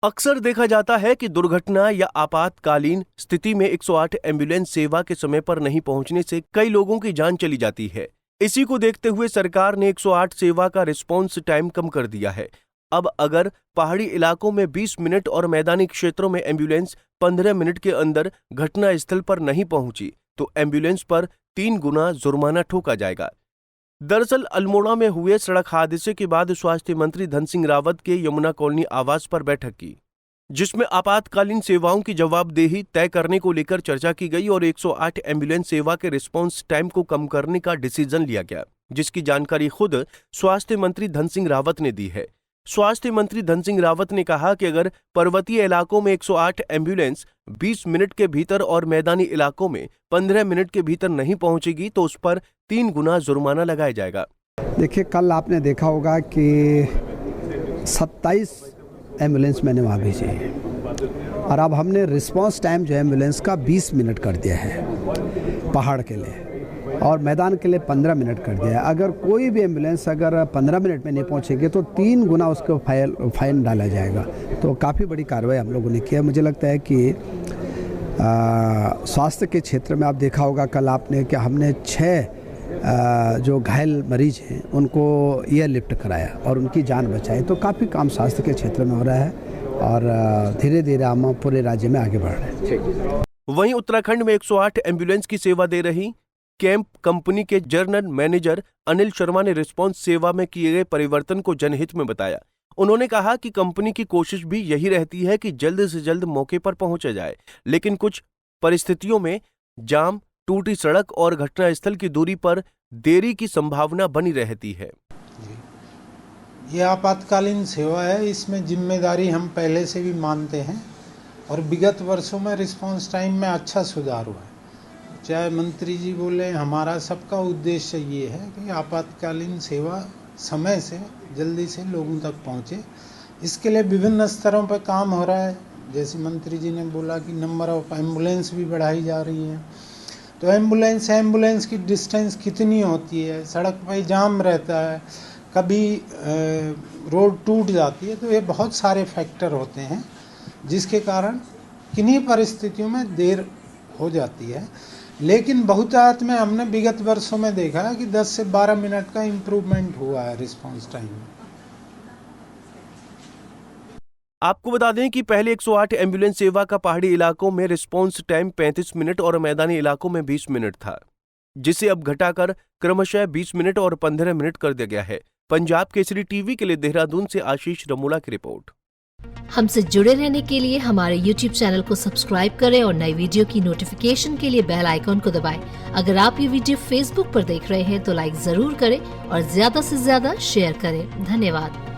अक्सर देखा जाता है कि दुर्घटना या आपातकालीन स्थिति में 108 एम्बुलेंस सेवा के समय पर नहीं पहुंचने से कई लोगों की जान चली जाती है। इसी को देखते हुए सरकार ने 108 सेवा का रिस्पॉन्स टाइम कम कर दिया है। अब अगर पहाड़ी इलाकों में 20 मिनट और मैदानी क्षेत्रों में एम्बुलेंस 15 मिनट के अंदर घटना स्थल पर नहीं पहुंची तो एम्बुलेंस पर 3 गुना जुर्माना ठोका जाएगा। दरअसल अल्मोड़ा में हुए सड़क हादसे के बाद स्वास्थ्य मंत्री धन सिंह रावत के यमुना कॉलोनी आवास पर बैठक की, जिसमें आपातकालीन सेवाओं की जवाबदेही तय करने को लेकर चर्चा की गई और 108 एम्बुलेंस सेवा के रिस्पांस टाइम को कम करने का डिसीजन लिया गया, जिसकी जानकारी खुद स्वास्थ्य मंत्री धन सिंह रावत ने दी है। स्वास्थ्य मंत्री धन सिंह रावत ने कहा कि अगर पर्वतीय इलाकों में 108 एम्बुलेंस 20 मिनट के भीतर और मैदानी इलाकों में 15 मिनट के भीतर नहीं पहुंचेगी तो उस पर 3 गुना जुर्माना लगाया जाएगा। देखिए, कल आपने देखा होगा कि 27 एम्बुलेंस मैंने वहाँ भेजी है और अब हमने रिस्पांस टाइम जो एम्बुलेंस का 20 मिनट कर दिया है पहाड़ के लिए और मैदान के लिए 15 मिनट कर दिया है। अगर कोई भी एम्बुलेंस अगर 15 मिनट में नहीं पहुंचेगी तो 3 गुना उसको फाइन डाला जाएगा। तो काफ़ी बड़ी कार्रवाई हम लोगों ने किया। मुझे लगता है कि स्वास्थ्य के क्षेत्र में आप देखा होगा कल आपने कि हमने 6 जो घायल मरीज हैं उनको एयरलिफ्ट कराया और उनकी जान बचाई। तो काफ़ी काम स्वास्थ्य के क्षेत्र में हो रहा है और धीरे धीरे हम पूरे राज्य में आगे बढ़ रहे हैं। वहीं उत्तराखंड में 108 एम्बुलेंस की सेवा दे रही कैंप कंपनी के जनरल मैनेजर अनिल शर्मा ने रिस्पांस सेवा में किए गए परिवर्तन को जनहित में बताया। उन्होंने कहा कि कंपनी की कोशिश भी यही रहती है कि जल्द से जल्द मौके पर पहुंचा जाए, लेकिन कुछ परिस्थितियों में जाम, टूटी सड़क और घटनास्थल की दूरी पर देरी की संभावना बनी रहती है। ये आपातकालीन सेवा है, इसमें जिम्मेदारी हम पहले से भी मानते हैं और विगत वर्षों में रिस्पांस टाइम में अच्छा सुधार हुआ है। चाहे मंत्री जी बोले, हमारा सबका उद्देश्य ये है कि आपातकालीन सेवा समय से जल्दी से लोगों तक पहुँचे। इसके लिए विभिन्न स्तरों पर काम हो रहा है। जैसे मंत्री जी ने बोला कि नंबर ऑफ एम्बुलेंस भी बढ़ाई जा रही है। तो एम्बुलेंस की डिस्टेंस कितनी होती है, सड़क पर जाम रहता है, कभी रोड टूट जाती है। तो ये बहुत सारे फैक्टर होते हैं जिसके कारण किन्हीं परिस्थितियों में देर हो जाती है। लेकिन बहुतायत में हमने विगत वर्षों में देखा है कि 10 से 12 मिनट का इम्प्रूवमेंट हुआ है रिस्पांस टाइम में। आपको बता दें कि पहले 108 एम्बुलेंस सेवा का पहाड़ी इलाकों में रिस्पांस टाइम 35 मिनट और मैदानी इलाकों में 20 मिनट था, जिसे अब घटाकर क्रमशः 20 मिनट और 15 मिनट कर दिया गया है। पंजाब केसरी टीवी के लिए देहरादून से आशीष रमोला की रिपोर्ट। हमसे जुड़े रहने के लिए हमारे YouTube चैनल को सब्सक्राइब करें और नई वीडियो की नोटिफिकेशन के लिए बेल आइकॉन को दबाएं। अगर आप ये वीडियो Facebook पर देख रहे हैं तो लाइक जरूर करें और ज्यादा से ज्यादा शेयर करें। धन्यवाद।